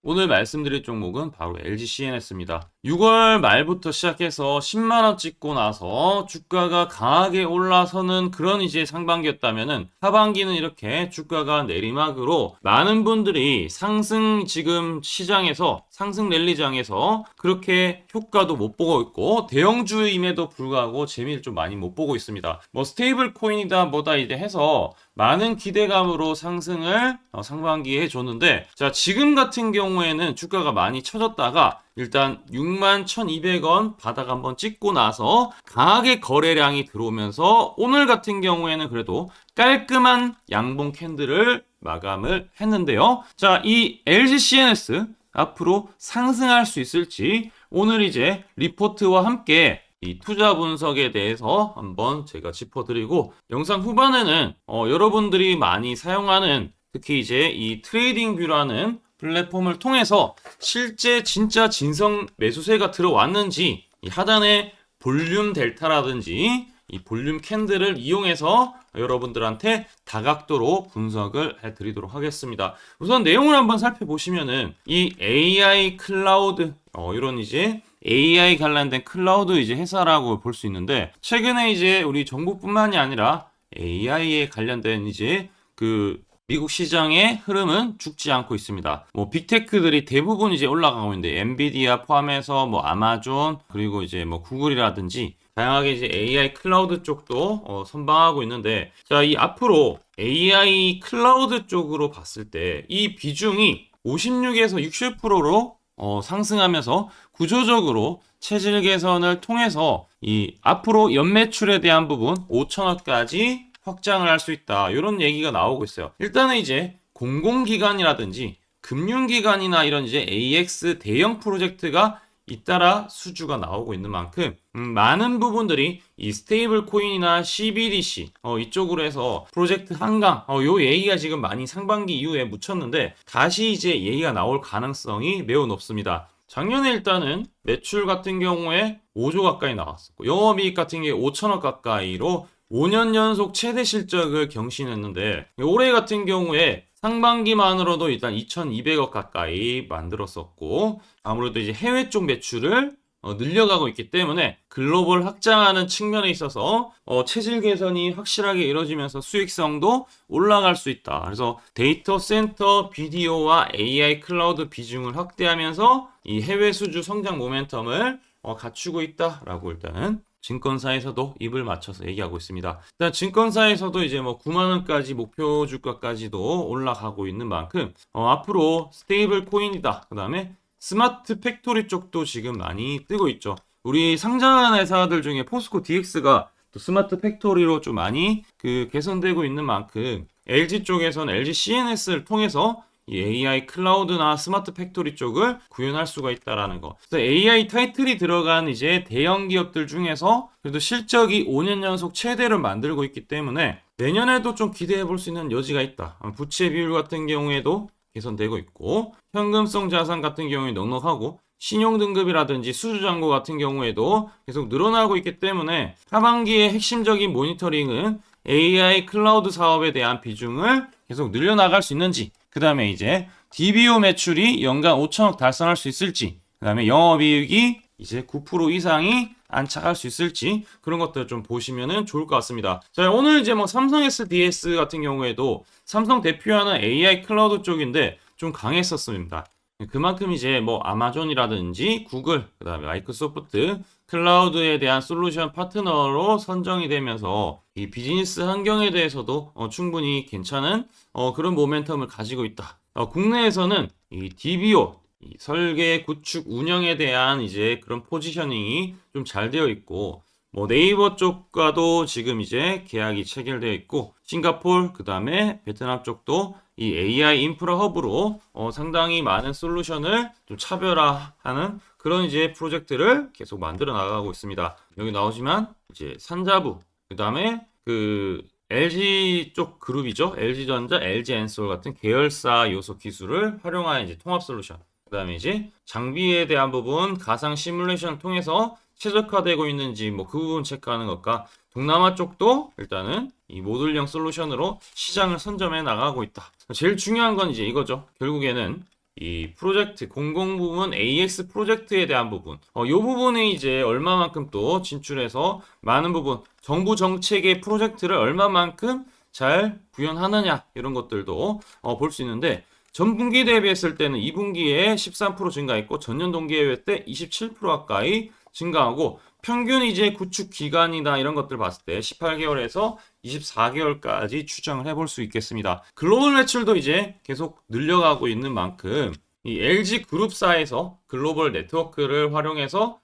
오늘 말씀드릴 종목은 바로 LG CNS입니다. 6월 말부터 시작해서 10만원 찍고 나서 주가가 강하게 올라서는 그런 이제 상반기였다면은 하반기는 이렇게 주가가 내리막으로 많은 분들이 상승 지금 시장에서 상승 랠리장에서 그렇게 효과도 못 보고 있고 대형주임에도 불구하고 재미를 좀 많이 못 보고 있습니다. 뭐 스테이블 코인이다 뭐다 이제 해서 많은 기대감으로 상승을 상반기에 해줬는데 자 지금 같은 경우에는 주가가 많이 쳐졌다가 일단 61,200원 바닥 한번 찍고 나서 강하게 거래량이 들어오면서 오늘 같은 경우에는 그래도 깔끔한 양봉 캔들을 마감을 했는데요. 자, 이 LG CNS 앞으로 상승할 수 있을지 오늘 이제 리포트와 함께 이 투자 분석에 대해서 한번 제가 짚어드리고 영상 후반에는 여러분들이 많이 사용하는 특히 이제 이 트레이딩 뷰라는 플랫폼을 통해서 실제 진짜 진성 매수세가 들어왔는지 이 하단에 볼륨 델타라든지 이 볼륨 캔들을 이용해서 여러분들한테 다각도로 분석을 해드리도록 하겠습니다. 우선 내용을 한번 살펴보시면은 이 AI 클라우드 이런 이제 AI 관련된 클라우드 이제 회사라고 볼 수 있는데 최근에 이제 우리 정부뿐만이 아니라 AI에 관련된 이제 그 미국 시장의 흐름은 죽지 않고 있습니다. 뭐 빅테크들이 대부분 이제 올라가고 있는데 엔비디아 포함해서 뭐 아마존 그리고 이제 뭐 구글이라든지 다양하게 이제 AI 클라우드 쪽도 선방하고 있는데 자, 이 앞으로 AI 클라우드 쪽으로 봤을 때 이 비중이 56에서 60%로 상승하면서 구조적으로 체질 개선을 통해서 이 앞으로 연매출에 대한 부분 5천억까지 확장을 할 수 있다. 이런 얘기가 나오고 있어요. 일단은 이제 공공기관이라든지 금융기관이나 이런 이제 AX 대형 프로젝트가 잇따라 수주가 나오고 있는 만큼 많은 부분들이 이 스테이블 코인이나 CBDC 이쪽으로 해서 프로젝트 한강 요 얘기가 지금 많이 상반기 이후에 묻혔는데 다시 이제 얘기가 나올 가능성이 매우 높습니다. 작년에 일단은 매출 같은 경우에 5조 가까이 나왔었고 영업이익 같은 게 5천억 가까이로 5년 연속 최대 실적을 경신했는데 올해 같은 경우에 상반기만으로도 일단 2,200억 가까이 만들었었고 아무래도 이제 해외 쪽 매출을 늘려가고 있기 때문에 글로벌 확장하는 측면에 있어서 체질 개선이 확실하게 이루어지면서 수익성도 올라갈 수 있다. 그래서 데이터 센터 비디오와 AI 클라우드 비중을 확대하면서 이 해외 수주 성장 모멘텀을 갖추고 있다라고 일단은 증권사에서도 입을 맞춰서 얘기하고 있습니다. 일단 증권사에서도 이제 뭐 9만 원까지 목표 주가까지도 올라가고 있는 만큼 앞으로 스테이블 코인이다. 그다음에 스마트 팩토리 쪽도 지금 많이 뜨고 있죠. 우리 상장한 회사들 중에 포스코 DX가 또 스마트 팩토리로 좀 많이 개선되고 있는 만큼 LG 쪽에서는 LG CNS를 통해서 이 AI 클라우드나 스마트 팩토리 쪽을 구현할 수가 있다라는 거. 그래서 AI 타이틀이 들어간 이제 대형 기업들 중에서 그래도 실적이 5년 연속 최대를 만들고 있기 때문에 내년에도 좀 기대해 볼 수 있는 여지가 있다. 부채 비율 같은 경우에도 개선되고 있고 현금성 자산 같은 경우에 넉넉하고 신용 등급이라든지 수주 잔고 같은 경우에도 계속 늘어나고 있기 때문에 하반기의 핵심적인 모니터링은 AI 클라우드 사업에 대한 비중을 계속 늘려나갈 수 있는지 그 다음에 이제 DBO 매출이 연간 5천억 달성할 수 있을지 그 다음에 영업이익이 이제 9% 이상이 안착할 수 있을지 그런 것들 좀 보시면은 좋을 것 같습니다. 자, 오늘 이제 뭐 삼성 SDS 같은 경우에도 삼성 대표하는 AI 클라우드 쪽인데 좀 강했었습니다. 그만큼 이제 뭐 아마존이라든지 구글, 그 다음에 마이크로소프트 클라우드에 대한 솔루션 파트너로 선정이 되면서 이 비즈니스 환경에 대해서도 충분히 괜찮은 그런 모멘텀을 가지고 있다. 국내에서는 이 DBO 이 설계, 구축, 운영에 대한 이제 그런 포지셔닝이 좀 잘 되어 있고 뭐 네이버 쪽과도 지금 이제 계약이 체결되어 있고 싱가폴 그 다음에 베트남 쪽도 이 AI 인프라 허브로 상당히 많은 솔루션을 좀 차별화하는 그런 이제 프로젝트를 계속 만들어 나가고 있습니다. 여기 나오지만 이제 산자부 그 다음에 그 LG 쪽 그룹이죠. LG전자, LG엔솔 같은 계열사 요소 기술을 활용한 이제 통합 솔루션. 그 다음에 이제 장비에 대한 부분 가상 시뮬레이션을 통해서 최적화되고 있는지 뭐 그 부분 체크하는 것과 동남아 쪽도 일단은 이 모듈형 솔루션으로 시장을 선점해 나가고 있다. 제일 중요한 건 이제 이거죠. 결국에는 이 프로젝트 공공 부문 AX 프로젝트에 대한 부분, 이 부분에 이제 얼마만큼 또 진출해서 많은 부분 정부 정책의 프로젝트를 얼마만큼 잘 구현하느냐 이런 것들도 볼 수 있는데 전분기 대비했을 때는 2분기에 13% 증가했고 전년 동기에 때 27% 가까이 증가하고 평균 이제 구축 기간이나 이런 것들 봤을 때 18개월에서 24개월까지 추정을 해볼 수 있겠습니다. 글로벌 매출도 이제 계속 늘려가고 있는 만큼 이 LG 그룹사에서 글로벌 네트워크를 활용해서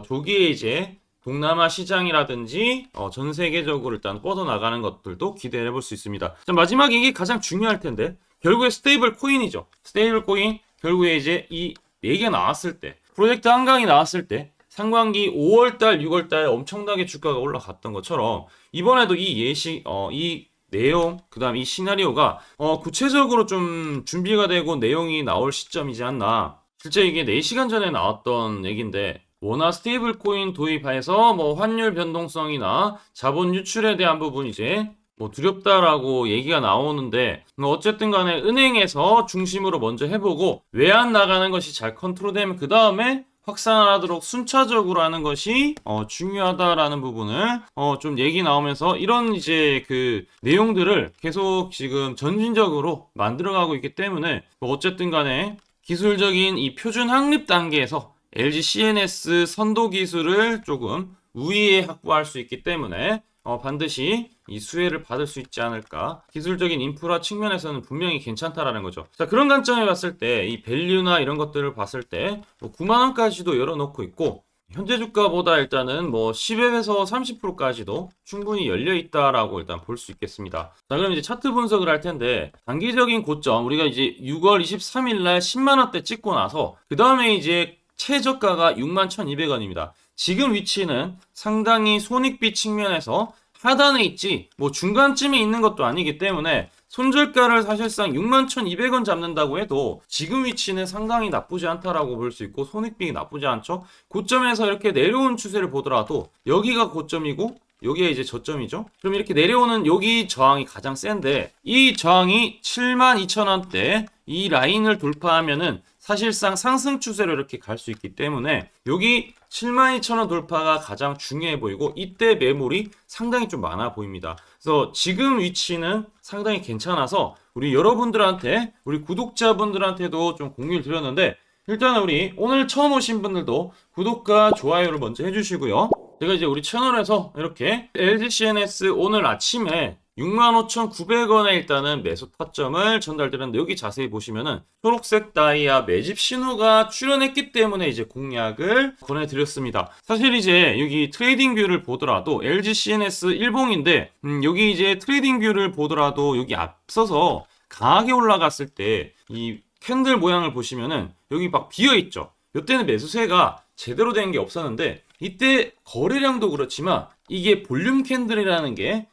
조기에 이제 동남아 시장이라든지 전 세계적으로 일단 뻗어나가는 것들도 기대를 해볼 수 있습니다. 자, 마지막에 이게 가장 중요할 텐데 결국에 스테이블 코인이죠. 스테이블 코인 결국에 이제 이 4개 나왔을 때 프로젝트 한강이 나왔을 때 상반기 5월달, 6월달 엄청나게 주가가 올라갔던 것처럼 이번에도 이 예시, 이 내용, 그 다음 이 시나리오가 구체적으로 좀 준비가 되고 내용이 나올 시점이지 않나. 실제 이게 4시간 전에 나왔던 얘기인데 워낙 스테이블 코인 도입해서 뭐 환율 변동성이나 자본 유출에 대한 부분 이제 뭐 두렵다라고 얘기가 나오는데 어쨌든 간에 은행에서 중심으로 먼저 해보고 외환 나가는 것이 잘 컨트롤되면 그 다음에 확산하도록 순차적으로 하는 것이 중요하다라는 부분을 좀 얘기 나오면서 이런 이제 그 내용들을 계속 지금 전진적으로 만들어가고 있기 때문에 뭐 어쨌든 간에 기술적인 이 표준 확립 단계에서 LG CNS 선도 기술을 조금 우위에 확보할 수 있기 때문에 반드시 이 수혜를 받을 수 있지 않을까. 기술적인 인프라 측면에서는 분명히 괜찮다라는 거죠. 자, 그런 관점에 봤을 때 이 밸류나 이런 것들을 봤을 때 뭐 9만 원까지도 열어놓고 있고 현재 주가보다 일단은 뭐 10에서 30%까지도 충분히 열려 있다라고 일단 볼 수 있겠습니다. 자, 그럼 이제 차트 분석을 할 텐데 단기적인 고점 우리가 이제 6월 23일 날 10만 원대 찍고 나서 그 다음에 이제 최저가가 61,200원입니다. 지금 위치는 상당히 손익비 측면에서 하단에 있지 뭐 중간쯤에 있는 것도 아니기 때문에 손절가를 사실상 61,200원 잡는다고 해도 지금 위치는 상당히 나쁘지 않다라고 볼 수 있고 손익비 나쁘지 않죠. 고점에서 이렇게 내려온 추세를 보더라도 여기가 고점이고 여기가 이제 저점이죠. 그럼 이렇게 내려오는 여기 저항이 가장 센데 이 저항이 72,000원대 이 라인을 돌파하면은 사실상 상승 추세로 이렇게 갈 수 있기 때문에 여기 72,000원 돌파가 가장 중요해 보이고 이때 매물이 상당히 좀 많아 보입니다. 그래서 지금 위치는 상당히 괜찮아서 우리 여러분들한테 우리 구독자분들한테도 좀 공유를 드렸는데 일단은 우리 오늘 처음 오신 분들도 구독과 좋아요를 먼저 해주시고요. 제가 이제 우리 채널에서 이렇게 LG CNS 오늘 아침에 65,900원에 일단은 매수 타점을 전달드렸는데 여기 자세히 보시면은 초록색 다이아 매집 신호가 출현했기 때문에 이제 공략을 권해드렸습니다. 사실 이제 여기 트레이딩 뷰를 보더라도 LG CNS 일봉인데 여기 이제 트레이딩 뷰를 보더라도 여기 앞서서 강하게 올라갔을 때 이 캔들 모양을 보시면은 여기 막 비어있죠. 이때는 매수세가 제대로 된 게 없었는데 이때 거래량도 그렇지만 이게 볼륨 캔들이라는 게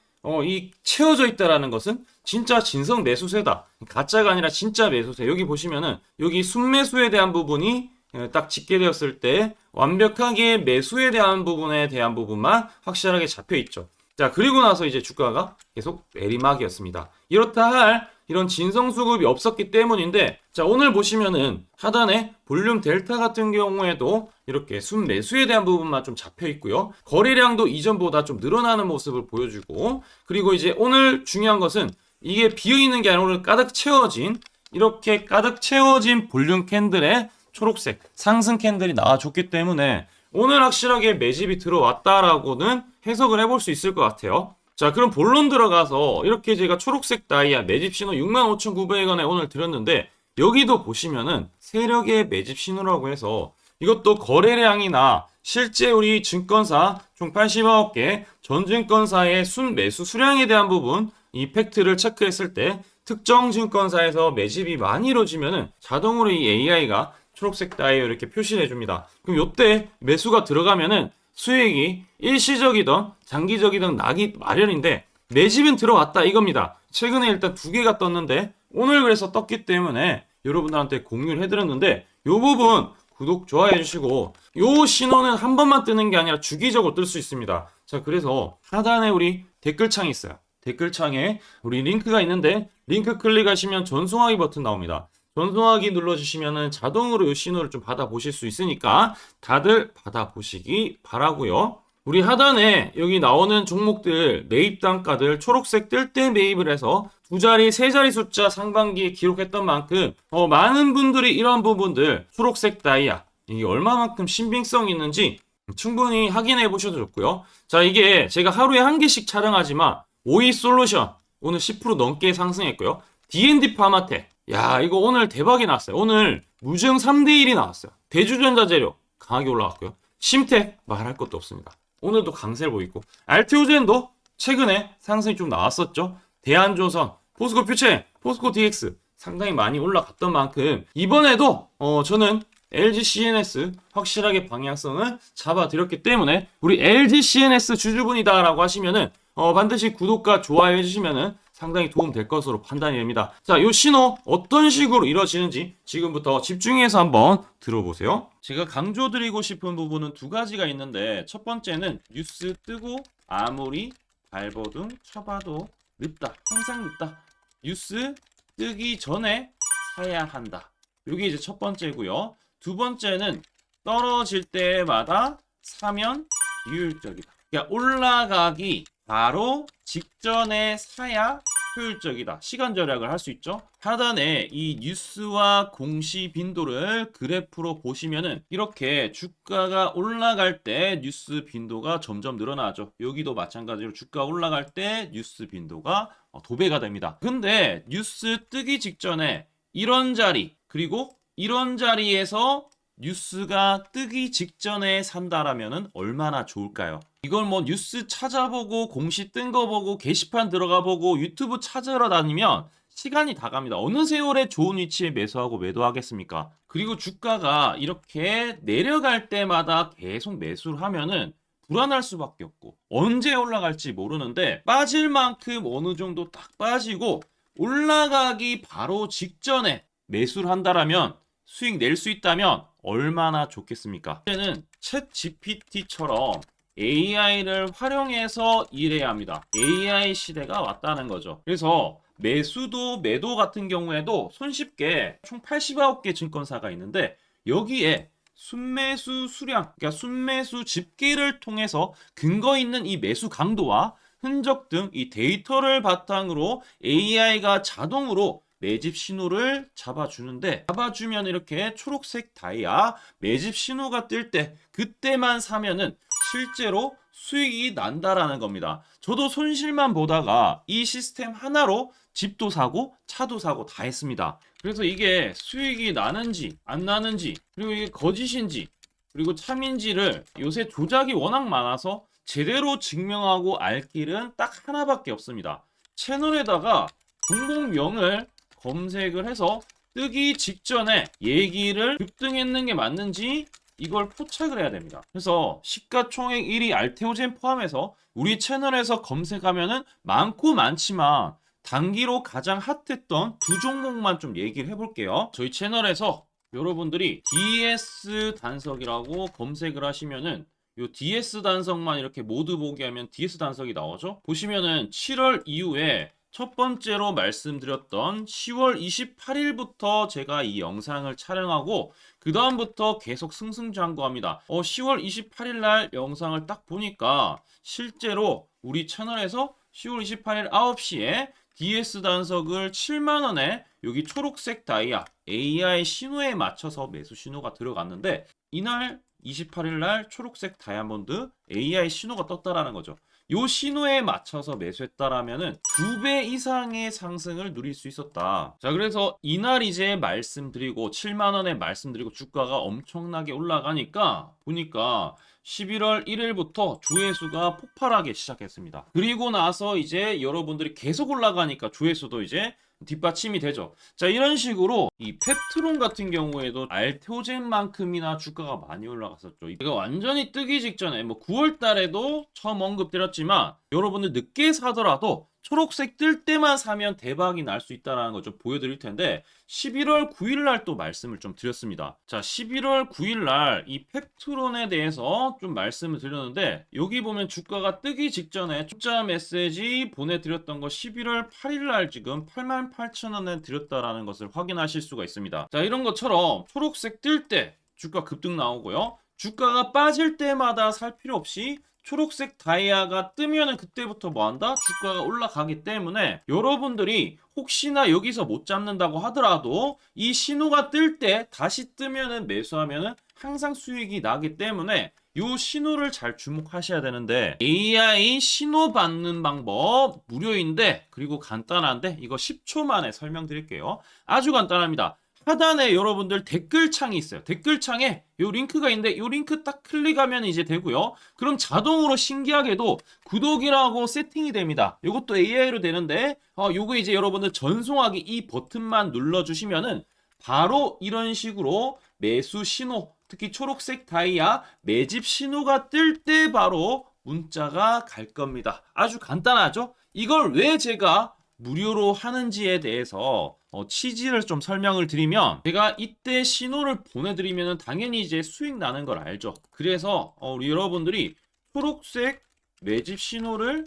이 채워져 있다라는 것은 진짜 진성 매수세다. 가짜가 아니라 진짜 매수세. 여기 보시면은 여기 순매수에 대한 부분이 딱 집계되었을 때 완벽하게 매수에 대한 부분만 확실하게 잡혀 있죠. 자, 그리고 나서 이제 주가가 계속 내리막이었습니다. 이렇다 할 이런 진성 수급이 없었기 때문인데 자, 오늘 보시면은 하단에 볼륨 델타 같은 경우에도 이렇게 순매수에 대한 부분만 좀 잡혀 있고요. 거래량도 이전보다 좀 늘어나는 모습을 보여주고 그리고 이제 오늘 중요한 것은 이게 비어있는 게 아니라 오늘 가득 채워진 이렇게 가득 채워진 볼륨 캔들에 초록색 상승 캔들이 나와줬기 때문에 오늘 확실하게 매집이 들어왔다라고는 해석을 해볼 수 있을 것 같아요. 자, 그럼 본론 들어가서 이렇게 제가 초록색 다이아 매집 신호 65,900원에 오늘 드렸는데 여기도 보시면은 세력의 매집 신호라고 해서 이것도 거래량이나 실제 우리 증권사 총 89개 전 증권사의 순매수 수량에 대한 부분 이 팩트를 체크했을 때 특정 증권사에서 매집이 많이 이루어지면은 자동으로 이 AI가 초록색 다이아 이렇게 표시를 해줍니다. 그럼 이때 매수가 들어가면은 수익이 일시적이든 장기적이든 나기 마련인데 매집은 들어왔다 이겁니다. 최근에 일단 2개가 떴는데 오늘 그래서 떴기 때문에 여러분들한테 공유를 해드렸는데 이 부분 구독 좋아해 주시고 이 신호는 한 번만 뜨는 게 아니라 주기적으로 뜰 수 있습니다. 자, 그래서 하단에 우리 댓글창이 있어요. 댓글창에 우리 링크가 있는데 링크 클릭하시면 전송하기 버튼 나옵니다. 전송하기 눌러주시면은 자동으로 이 신호를 좀 받아보실 수 있으니까 다들 받아보시기 바라고요. 우리 하단에 여기 나오는 종목들 매입 단가들 초록색 뜰 때 매입을 해서 두 자리, 세 자리 숫자 상반기에 기록했던 만큼 많은 분들이 이런 부분들 초록색 다이아 이게 얼마만큼 신빙성 있는지 충분히 확인해 보셔도 좋고요. 자, 이게 제가 하루에 한 개씩 촬영하지만 오이 솔루션 오늘 10% 넘게 상승했고요. D&D 파마텍 야, 이거 오늘 대박이 났어요. 오늘 무증 3대1이 나왔어요. 대주전자 재료 강하게 올라갔고요. 심텍 말할 것도 없습니다. 오늘도 강세를 보이고 알테오젠도 최근에 상승이 좀 나왔었죠. 대한조선, 포스코 퓨체, 포스코 DX 상당히 많이 올라갔던 만큼 이번에도 저는 LG CNS 확실하게 방향성을 잡아드렸기 때문에 우리 LG CNS 주주분이다라고 하시면은 반드시 구독과 좋아요 해주시면은 상당히 도움 될 것으로 판단이 됩니다. 자, 이 신호 어떤 식으로 이루어지는지 지금부터 집중해서 한번 들어보세요. 제가 강조드리고 싶은 부분은 두 가지가 있는데 첫 번째는 뉴스 뜨고 아무리 밟아도 쳐봐도 늦다. 항상 늦다. 뉴스 뜨기 전에 사야 한다. 이게 이제 첫 번째고요. 두 번째는 떨어질 때마다 사면 비효율적이다. 그러니까 올라가기 바로 직전에 사야 효율적이다. 시간 절약을 할 수 있죠. 하단에 이 뉴스와 공시 빈도를 그래프로 보시면은 이렇게 주가가 올라갈 때 뉴스 빈도가 점점 늘어나죠. 여기도 마찬가지로 주가 올라갈 때 뉴스 빈도가 도배가 됩니다. 근데 뉴스 뜨기 직전에 이런 자리 그리고 이런 자리에서 뉴스가 뜨기 직전에 산다라면은 얼마나 좋을까요? 이걸 뭐 뉴스 찾아보고 공시 뜬 거 보고 게시판 들어가 보고 유튜브 찾으러 다니면 시간이 다 갑니다. 어느 세월에 좋은 위치에 매수하고 매도하겠습니까? 그리고 주가가 이렇게 내려갈 때마다 계속 매수를 하면은 불안할 수밖에 없고 언제 올라갈지 모르는데 빠질 만큼 어느 정도 딱 빠지고 올라가기 바로 직전에 매수를 한다라면 수익 낼 수 있다면 얼마나 좋겠습니까? 이제는 챗 GPT처럼 AI를 활용해서 일해야 합니다. AI 시대가 왔다는 거죠. 그래서 매수도 매도 같은 경우에도 손쉽게 총 89개 증권사가 있는데 여기에 순매수 수량, 그러니까 순매수 집계를 통해서 근거 있는 이 매수 강도와 흔적 등 이 데이터를 바탕으로 AI가 자동으로 매집 신호를 잡아주면 이렇게 초록색 다이아 매집 신호가 뜰 때 그때만 사면은 실제로 수익이 난다라는 겁니다. 저도 손실만 보다가 이 시스템 하나로 집도 사고 차도 사고 다 했습니다. 그래서 이게 수익이 나는지 안 나는지 그리고 이게 거짓인지 그리고 참인지를 요새 조작이 워낙 많아서 제대로 증명하고 알 길은 딱 하나밖에 없습니다. 채널에다가 종목명을 검색을 해서 뜨기 직전에 얘기를 급등했는 게 맞는지 이걸 포착을 해야 됩니다. 그래서 시가총액 1위 알테오젠 포함해서 우리 채널에서 검색하면은 많고 많지만 단기로 가장 핫했던 두 종목만 좀 얘기를 해볼게요. 저희 채널에서 여러분들이 DS 단석이라고 검색을 하시면은 요 DS 단석만 이렇게 모두 보기 하면 DS 단석이 나오죠. 보시면은 7월 이후에 첫 번째로 말씀드렸던 10월 28일부터 제가 이 영상을 촬영하고 그 다음부터 계속 승승장구합니다. 10월 28일 날 영상을 딱 보니까 실제로 우리 채널에서 10월 28일 9시에 DS 단석을 7만원에 여기 초록색 다이아 AI 신호에 맞춰서 매수 신호가 들어갔는데 이날 28일 날 초록색 다이아몬드 AI 신호가 떴다라는 거죠. 요 신호에 맞춰서 매수했다라면은 2배 이상의 상승을 누릴 수 있었다. 자, 그래서 이날 이제 말씀드리고 7만 원에 말씀드리고 주가가 엄청나게 올라가니까 보니까 11월 1일부터 조회수가 폭발하기 시작했습니다. 그리고 나서 이제 여러분들이 계속 올라가니까 조회수도 이제 뒷받침이 되죠. 자, 이런 식으로 이 펩트론 같은 경우에도 알테오젠만큼이나 주가가 많이 올라갔었죠. 이거 완전히 뜨기 직전에 뭐 9월 달에도 처음 언급드렸지만 여러분들 늦게 사더라도 초록색 뜰 때만 사면 대박이 날 수 있다는 걸 좀 보여드릴 텐데 11월 9일 날 또 말씀을 좀 드렸습니다. 자, 11월 9일 날 이 팩트론에 대해서 좀 말씀을 드렸는데 여기 보면 주가가 뜨기 직전에 투자 메시지 보내드렸던 거 11월 8일 날 지금 88,000원에 드렸다라는 것을 확인하실 수가 있습니다. 자, 이런 것처럼 초록색 뜰 때 주가 급등 나오고요. 주가가 빠질 때마다 살 필요 없이 초록색 다이아가 뜨면은 그때부터 뭐한다? 주가가 올라가기 때문에 여러분들이 혹시나 여기서 못 잡는다고 하더라도 이 신호가 뜰 때 다시 뜨면은 매수하면은 항상 수익이 나기 때문에 요 신호를 잘 주목하셔야 되는데 AI 신호 받는 방법 무료인데 그리고 간단한데 이거 10초 만에 설명드릴게요. 아주 간단합니다. 하단에 여러분들 댓글창이 있어요. 댓글창에 요 링크가 있는데 요 링크 딱 클릭하면 이제 되고요. 그럼 자동으로 신기하게도 구독이라고 세팅이 됩니다. 요것도 AI로 되는데 요거 이제 여러분들 전송하기 이 버튼만 눌러주시면은 바로 이런 식으로 매수 신호, 특히 초록색 다이아 매집 신호가 뜰 때 바로 문자가 갈 겁니다. 아주 간단하죠? 이걸 왜 제가 무료로 하는지에 대해서 취지를 좀 설명을 드리면 제가 이때 신호를 보내드리면 당연히 이제 수익 나는 걸 알죠. 그래서 우리 여러분들이 초록색 매집 신호를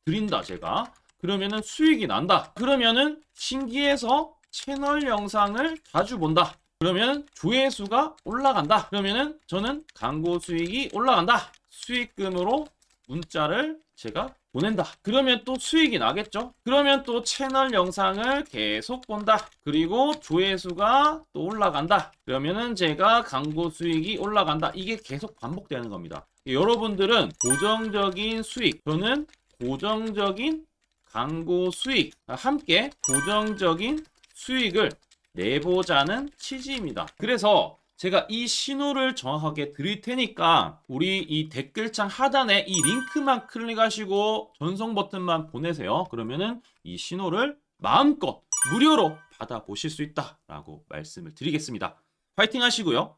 드린다 제가 그러면은 수익이 난다. 그러면은 신기해서 채널 영상을 자주 본다. 그러면 조회수가 올라간다. 그러면은 저는 광고 수익이 올라간다. 수익금으로 문자를 제가 보낸다. 그러면 또 수익이 나겠죠? 그러면 또 채널 영상을 계속 본다. 그리고 조회수가 또 올라간다. 그러면은 제가 광고 수익이 올라간다. 이게 계속 반복되는 겁니다. 여러분들은 고정적인 수익, 저는 고정적인 광고 수익, 함께 고정적인 수익을 내보자는 취지입니다. 그래서 제가 이 신호를 정확하게 드릴 테니까 우리 이 댓글창 하단에 이 링크만 클릭하시고 전송 버튼만 보내세요. 그러면은 이 신호를 마음껏 무료로 받아보실 수 있다라고 말씀을 드리겠습니다. 파이팅 하시고요.